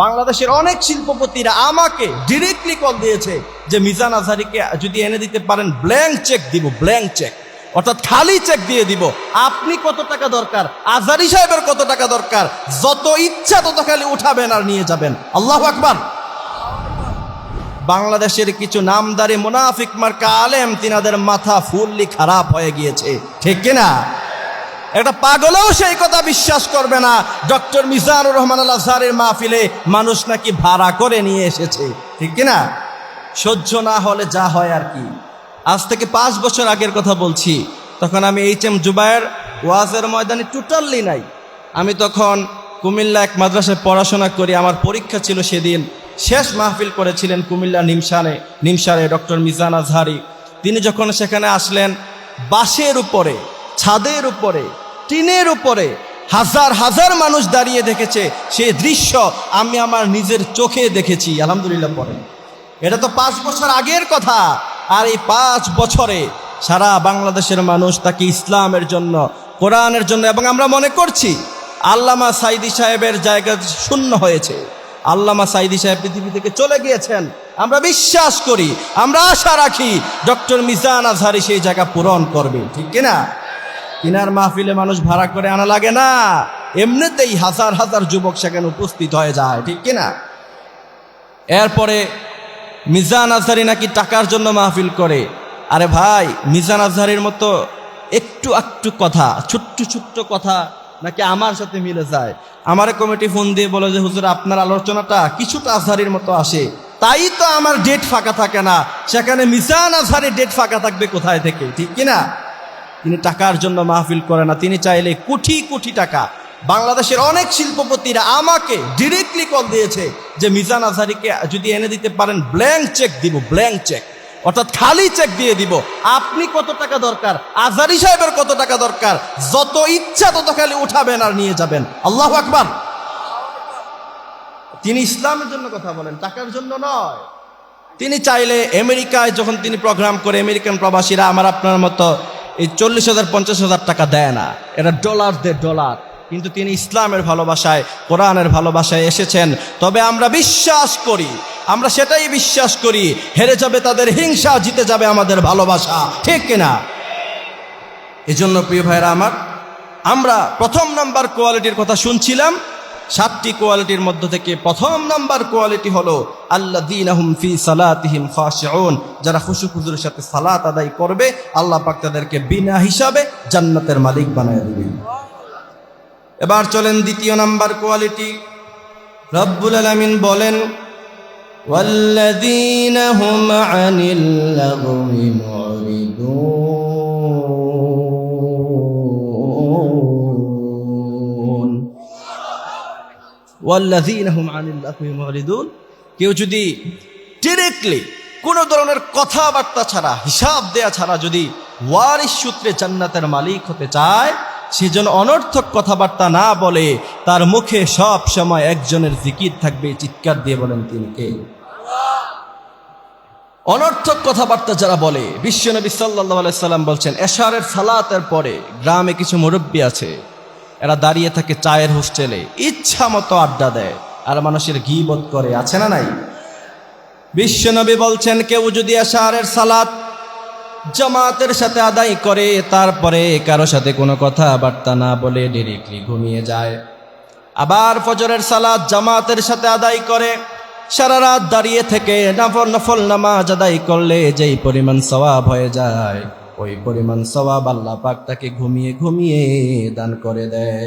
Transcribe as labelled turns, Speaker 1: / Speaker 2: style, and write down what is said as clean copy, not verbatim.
Speaker 1: বাংলাদেশের অনেক শিল্পপতিরা আমাকে ডিরেক্টলি কল দিয়েছে যে মিজান আজহারীকে যদি এনে দিতে পারেন ব্ল্যাঙ্ক চেক দিব, ব্ল্যাঙ্ক চেক অর্থাৎ খালি চেক দিয়ে দিব। আপনি কত টাকা দরকার, আজহারী সাহেবের কত টাকা দরকার, যত ইচ্ছা তত খালি উঠাবেন আর নিয়ে যাবেন। আল্লাহু আকবার। বাংলাদেশের কিছু নামদারি মুনাফিক মার্কা আলেম, তিনাদের মাথা ফুললি খারাপ হয়ে গিয়েছে, ঠিক কিনা? একটা পাগলেও সেই কথা বিশ্বাস করবে না ডক্টর মিজানুর রহমান আল আজহারের মাহফিলে মানুষ নাকি ভাড়া করে নিয়ে এসেছে, ঠিক কিনা? সহ্য না হলে যা হয় আর কি। আজ থেকে 5 বছর আগের কথা বলছি, তখন আমি HM জুবায়ের ওয়াজের ময়দানে টোটালি নাই। আমি তখন কুমিল্লা এক মাদ্রাসায় পড়াশোনা করি, আমার পরীক্ষা ছিল সেদিন। শেষ মাহফিল করেছিলেন কুমিল্লা নিমসারে ডক্টর মিজান আজহারী। তিনি যখন সেখানে আসলেন, বাসের উপরে, ছাদের উপরে, টিনের উপরে হাজার হাজার মানুষ দাঁড়িয়ে দেখেছে। সেই দৃশ্য আমি আমার নিজের চোখে দেখেছি, আলহামদুলিল্লাহ পড়ে। এটা তো 5 বছর আগের কথা। আর এই 5 বছরে সারা বাংলাদেশের মানুষ তাকে ইসলামের জন্য, কোরআনের জন্য, এবং আমরা মনে করছি আল্লামা সাঈদী সাহেবের জায়গা শূন্য হয়েছে। আল্লামা সাঈদী সাহেব পৃথিবী থেকে চলে গিয়েছেন। আমরা বিশ্বাস করি, আমরা আশা রাখি ডক্টর মিজান আজহারী সেই জায়গা পূরণ করবে, ঠিক কিনা? তিনার মাহফিলে মানুষ ভাড়া করে আনা লাগে না, এমনিতেই হাজার হাজার যুবক সেখানে উপস্থিত হয়ে যায়, ঠিক কিনা? এরপরে মিজান আজহারী নাকি টাকার জন্য মাহফিল করে। আরে ভাই, মিজান আজহারীর মতো একটু একটু কথা, ছোট্ট ছোট্ট কথা নাকি আমার সাথে মিলে যায়। আমার কমিটি ফোন দিয়ে বলে যে হুজুর আপনার আলোচনাটা কিছুটা আজহারীর মতো আসে, তাই তো আমার ডেট ফাঁকা থাকে না। সেখানে মিজান আজহারীর ডেট ফাঁকা থাকবে কোথায় থেকে, ঠিক কিনা? তিনি টাকার জন্য মাহফিল করে না, তিনি চাইলে কোটি কোটি টাকা। বাংলাদেশের অনেক শিল্পপতিরা আমাকে ডিরেক্টলি কল দিয়েছে যে মিজান আজহারীকে যদি এনে দিতে পারেন ব্ল্যাঙ্ক চেক দিব, ব্ল্যাঙ্ক চেক অর্থাৎ খালি চেক দিয়ে দিব। আপনি কত টাকা দরকার, আজহারী সাহেবের কত টাকা দরকার, যত ইচ্ছা তত খালি উঠাবেন আর নিয়ে যাবেন। আল্লাহু আকবার। তিনি ইসলামের জন্য কথা বলেন, টাকার জন্য নয়। তিনি চাইলে আমেরিকায় যখন তিনি প্রোগ্রাম করে, আমেরিকান প্রবাসীরা আমার আপনার মতো এই 40,000 50,000 টাকা দেয় না, এটা ডলার দেয়, ডলার। কিন্তু তিনি ইসলামের ভালোবাসায়, কোরআনের ভালোবাসায় এসেছেন। তবে আমরা বিশ্বাস করি, আমরা সেটাই বিশ্বাস করি, হেরে যাবে তাদের হিংসা, জিতে যাবে আমাদের ভালোবাসা, ঠিক কিনা? এজন্য প্রিয় ভাইরা আমার, আমরা প্রথম নাম্বার কোয়ালিটির কথা শুনছিলাম। 7টি কোয়ালিটির মধ্য থেকে প্রথম নাম্বার কোয়ালিটি হলো আল্লাযীনা হুম ফি সালাতিহিম খাশিউন, যারা খুশু খুজুরের সাথে সালাত আদায় করবে, আল্লাহ পাক তাদেরকে বিনা হিসাবে জান্নাতের মালিক বানায় দিবেন। এবার চলেন দ্বিতীয় নাম্বার কোয়ালিটি। রব্বুল আলামিন বলেন ওয়াল্লাযীনা হুম আনিল লাগwi মুরিদুন, ওয়াল্লাযীনা হুম আনিল লাগwi মুরিদুন। কেউ যদি ডিরেক্টলি কোনো ধরনের কথাবার্তা ছাড়া, হিসাব দেয়া ছাড়া যদি ওয়ারিস সূত্রে জান্নাতের মালিক হতে চায়, সেজন্য অনর্থক কথাবার্তা না বলে তার মুখে সব সময় একজনের জিকির থাকবে। চিৎকার দিয়ে বলেন তিনি কে? অনর্থক কথাবার্তা যারা বলে, বিশ্বনবী সাল্লাল্লাহু আলাইহি সাল্লাম বলছেন, এশারের সালাতের পরে গ্রামে কিছু মুরব্বী আছে, এরা দাঁড়িয়ে থাকে চায়ের হোস্টেলে, ইচ্ছা মতো আড্ডা দেয় আর মানুষের গীবত করে, আছে না নাই? বিশ্বনবী বলছেন, কেউ যদি এশারের সালাত জামাতের সাথে আদায় করে, তারপরে কারো সাথে কোনো কথাবার্তা না বলে ডিরেক্টলি ঘুমিয়ে যায়, আবার ফজরের সালাত জামাতের সাথে আদায় করে, সারা রাত দাঁড়িয়ে থেকে নফল নামাজ আদায় করলে যেই পরিমাণ সওয়াব হয়ে যায়, ওই পরিমাণ সওয়াব আল্লাহ পাক তাকে ঘুমিয়ে ঘুমিয়ে দান করে দেয়।